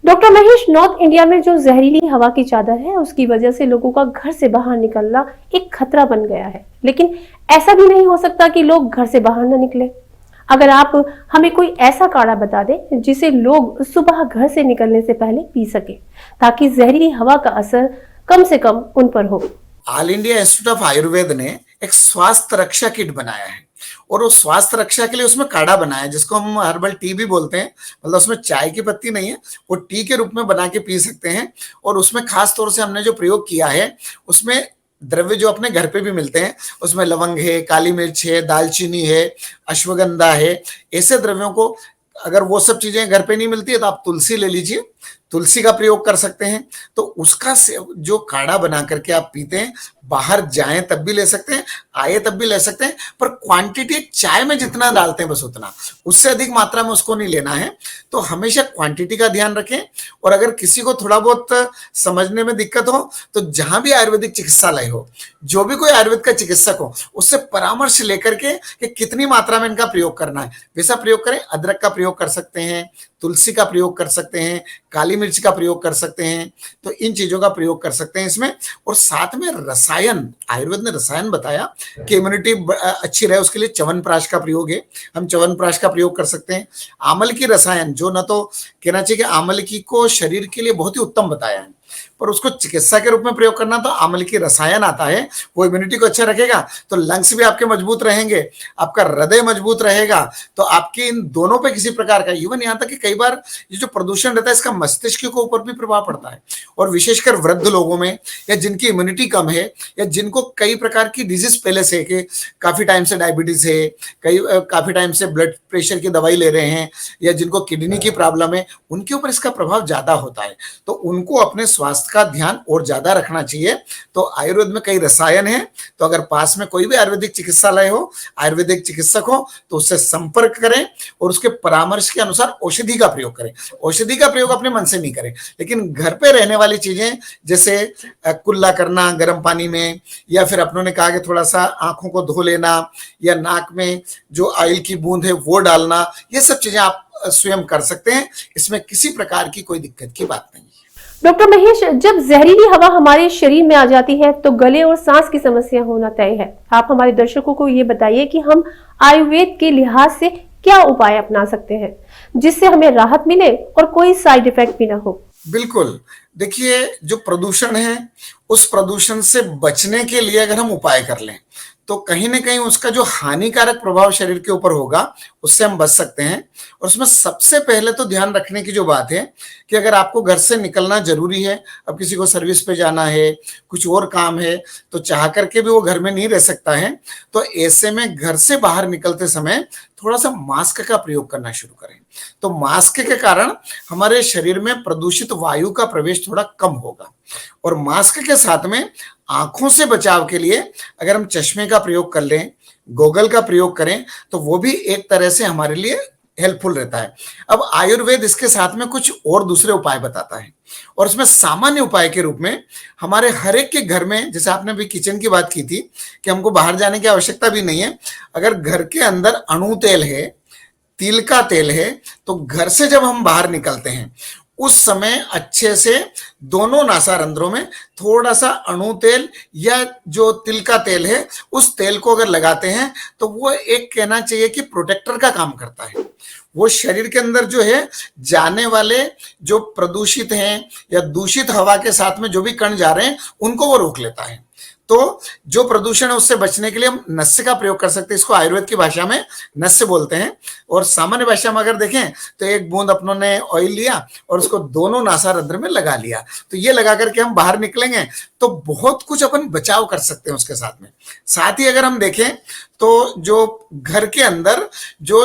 Doctor Mahesh, north India में जो जहरीली हवा की चादर है उसकी वजह से लोगों का घर से बाहर निकलना एक खतरा बन गया है। लेकिन ऐसा भी नहीं हो सकता कि लोग घर से बाहर न निकले। अगर आप हमें कोई ऐसा काढ़ा बता दें जिसे लोग सुबह घर से निकलने से पहले पी सके, ताकि जहरीली हवा का असर कम से कम उन पर हो। All India institute of Ayurveda ने एक स्वास्थ्य रक्षा किट बनाया है और वो स्वास्थ्य रक्षा के लिए उसमें काढ़ा बनाया है जिसको हम हर्बल टी भी बोलते हैं। मतलब उसमें चाय की पत्ती नहीं है, वो टी के रूप में बना के पी सकते हैं। और उसमें खास तौर से हमने जो प्रयोग किया है उसमें द्रव्य जो अपने घर पे भी मिलते हैं, उसमें लवंग है, काली मिर्च है, दालचीनी है, अश्वगंधा है। ऐसे द्रव्यों को अगर वो सब चीजें घर पे नहीं मिलती है तो आप तुलसी ले लीजिए, तुलसी का प्रयोग कर सकते हैं। तो उसका जो काढ़ा बना करके आप पीते हैं, बाहर जाएं तब भी ले सकते हैं, आए तब भी ले सकते हैं, पर क्वांटिटी चाय में जितना डालते हैं बस उतना, उससे अधिक मात्रा में उसको नहीं लेना है। तो हमेशा क्वांटिटी का ध्यान रखें। और अगर किसी को थोड़ा बहुत समझने में दिक्कत हो तो जहां भी आयुर्वेदिक चिकित्सालय हो, जो भी कोई आयुर्वेद का चिकित्सक हो, उससे परामर्श लेकर के कि कितनी मात्रा में इनका प्रयोग करना है वैसा प्रयोग करें। अदरक का प्रयोग कर सकते हैं, तुलसी का प्रयोग कर सकते हैं, काली मिर्च का प्रयोग कर सकते हैं। तो इन चीजों का प्रयोग कर सकते हैं इसमें। और साथ में रसायन, आयुर्वेद ने रसायन बताया कि इम्यूनिटी अच्छी रहे उसके लिए च्यवनप्राश का प्रयोग है, हम च्यवनप्राश का प्रयोग कर सकते हैं। आमल की रसायन, जो न तो कहना चाहिए कि आमल की को शरीर के लिए बहुत ही उत्तम बताया है, पर उसको चिकित्सा के रूप में प्रयोग करना, तो आमल की रसायन आता है, वो इम्यूनिटी को अच्छा रखेगा। तो लंग्स भी आपके मजबूत रहेंगे, आपका हृदय मजबूत रहेगा। तो आपके इन दोनों पे किसी प्रकार का, इवन यहाँ तक कि कई बार ये जो प्रदूषण रहता है इसका मस्तिष्क के ऊपर भी प्रभाव पड़ता है। और विशेषकर वृद्ध लोगों में, या जिनकी इम्यूनिटी कम है, या जिनको कई प्रकार की डिजीज पहले से, कि काफी टाइम से डायबिटीज है, काफी टाइम से ब्लड प्रेशर की दवाई ले रहे हैं, या जिनको किडनी की प्रॉब्लम है, उनके ऊपर इसका प्रभाव ज्यादा होता है। तो उनको अपने स्वास्थ्य का ध्यान और ज्यादा रखना चाहिए। तो आयुर्वेद में कई रसायन है, तो अगर पास में कोई भी आयुर्वेदिक चिकित्सालय हो, आयुर्वेदिक चिकित्सक हो, तो उससे संपर्क करें और उसके परामर्श के अनुसार औषधि का प्रयोग करें। औषधि का प्रयोग अपने मन से नहीं करें, लेकिन घर पे रहने वाली चीजें जैसे कुल्ला करना गर्म पानी में, या फिर अपनों ने कहा कि थोड़ा सा आंखों को धो लेना, या नाक में जो ऑयल की बूंद है वो डालना, ये सब चीजें आप स्वयं कर सकते हैं। इसमें किसी प्रकार की कोई दिक्कत की बात नहीं है। डॉक्टर महेश, जब जहरीली हवा हमारे शरीर में आ जाती है तो गले और सांस की समस्या होना तय है। आप हमारे दर्शकों को ये बताइए कि हम आयुर्वेद के लिहाज से क्या उपाय अपना सकते हैं जिससे हमें राहत मिले और कोई साइड इफेक्ट भी ना हो। बिल्कुल, देखिए जो प्रदूषण है उस प्रदूषण से बचने के लिए अगर हम उपाय कर लें तो कहीं ना कहीं उसका जो हानिकारक प्रभाव शरीर के ऊपर होगा उससे हम बच सकते हैं। और उसमें सबसे पहले तो ध्यान रखने की जो बात है कि अगर आपको घर से निकलना जरूरी है, अब किसी को सर्विस पे जाना है, कुछ और काम है, तो चाह करके भी वो घर में नहीं रह सकता है, तो ऐसे में घर से बाहर निकलते समय थोड़ा सा मास्क का प्रयोग करना शुरू करें। तो मास्क के कारण हमारे शरीर में प्रदूषित वायु का प्रवेश थोड़ा कम होगा। और मास्क के साथ में आंखों से बचाव के लिए अगर हम चश्मे का प्रयोग कर लें, गॉगल का प्रयोग करें, तो वो भी एक तरह से हमारे लिए हेल्पफुल रहता है। अब आयुर्वेद इसके साथ में कुछ और दूसरे उपाय बताता है, और उसमें सामान्य उपाय के रूप में हमारे हर एक के घर में, जैसे आपने भी किचन की बात की थी कि हमको बाहर जाने की आवश्यकता भी नहीं है, अगर घर के अंदर अणु तेल है, तिल का तेल है, तो घर से जब हम बाहर निकलते हैं उस समय अच्छे से दोनों नासारंध्रों में थोड़ा सा अणु तेल या जो तिल का तेल है उस तेल को अगर लगाते हैं तो वो एक कहना चाहिए कि प्रोटेक्टर का काम करता है। वो शरीर के अंदर जो है जाने वाले जो प्रदूषित हैं या दूषित हवा के साथ में जो भी कण जा रहे हैं उनको वो रोक लेता है। तो जो प्रदूषण है उससे बचने के लिए हम नस्य का प्रयोग कर सकते हैं। इसको आयुर्वेद की भाषा में नस्य बोलते हैं, और सामान्य भाषा में अगर देखें तो एक बूंद अपनों ने ऑयल लिया और उसको दोनों नासारंध्र में लगा लिया, तो ये लगा करके हम बाहर निकलेंगे तो बहुत कुछ अपन बचाव कर सकते हैं उसके साथ में। साथ ही अगर हम देखें तो जो घर के अंदर जो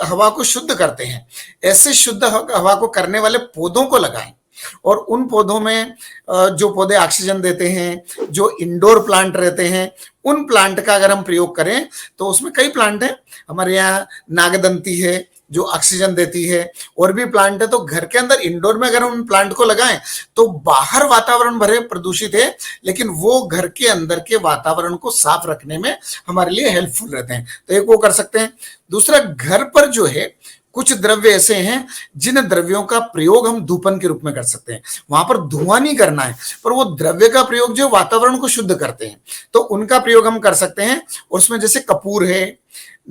हवा को शुद्ध करते हैं, ऐसे शुद्ध हवा को करने वाले पौधों को लगाएं। और उन पौधों में जो पौधे ऑक्सीजन देते हैं, जो इंडोर प्लांट रहते हैं, उन प्लांट का अगर हम प्रयोग करें तो उसमें कई प्लांट हैं। हमारे यहाँ नागदंती है जो ऑक्सीजन देती है, और भी प्लांट है। तो घर के अंदर इंडोर में अगर हम उन प्लांट को लगाएं तो बाहर वातावरण भरे प्रदूषित है, लेकिन वो घर के अंदर के वातावरण को साफ रखने में हमारे लिए हेल्पफुल रहते हैं। तो एक वो कर सकते हैं। दूसरा, घर पर जो है कुछ द्रव्य ऐसे हैं जिन द्रव्यों का प्रयोग हम धूपन के रूप में कर सकते हैं, वहां पर धुआं नहीं करना है, पर वो द्रव्य का प्रयोग जो वातावरण को शुद्ध करते हैं, तो उनका प्रयोग हम कर सकते हैं। उसमें जैसे कपूर है,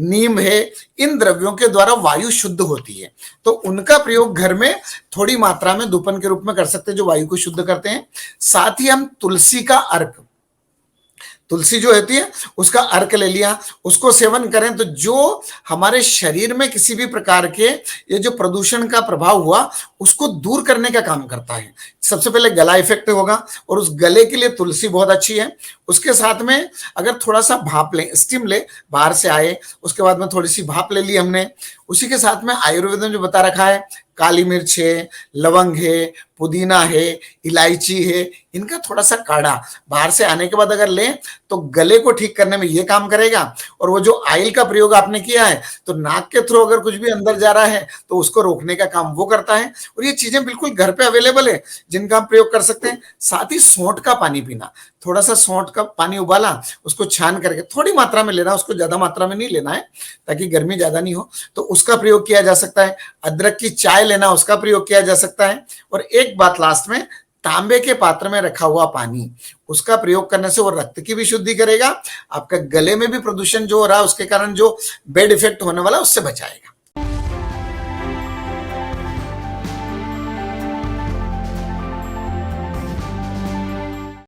नीम है, इन द्रव्यों के द्वारा वायु शुद्ध होती है, तो उनका प्रयोग घर में थोड़ी मात्रा में धूपन के रूप में कर सकते हैं, जो वायु को शुद्ध करते हैं। साथ ही हम तुलसी का अर्क, तुलसी जो होती है उसका अर्क ले लिया, उसको सेवन करें तो जो हमारे शरीर में किसी भी प्रकार के ये जो प्रदूषण का प्रभाव हुआ उसको दूर करने का काम करता है। सबसे पहले गला इफेक्ट होगा और उस गले के लिए तुलसी बहुत अच्छी है। उसके साथ में अगर थोड़ा सा भाप लें, स्टीम ले, बाहर से आए उसके बाद में थोड़ी सी भाप ले ली हमने, उसी के साथ में आयुर्वेद में जो बता रखा है, काली मिर्च है, लवंग है, पुदीना है, इलायची है, इनका थोड़ा सा काढ़ा बाहर से आने के बाद अगर लें तो गले को ठीक करने में ये काम करेगा। और वो जो ऑयल का प्रयोग आपने किया है तो नाक के थ्रू अगर कुछ भी अंदर जा रहा है तो उसको रोकने का काम वो करता है। और ये चीजें बिल्कुल घर पे अवेलेबल है जिनका हम प्रयोग कर सकते हैं। साथ ही सौंठ का पानी पीना, थोड़ा सा सौंठ का पानी उबाला, उसको छान करके थोड़ी मात्रा में लेना, उसको ज्यादा मात्रा में नहीं लेना है ताकि गर्मी ज्यादा नहीं हो, तो उसका प्रयोग किया जा सकता है। अदरक की चाय लेना, उसका प्रयोग किया जा सकता है। और एक बात लास्ट में, तांबे के पात्र में रखा हुआ पानी, उसका प्रयोग करने से वो रक्त की भी शुद्धि करेगा, आपका गले में भी प्रदूषण जो हो रहा है उसके कारण जो बेड इफेक्ट होने वाला उससे बचाएगा।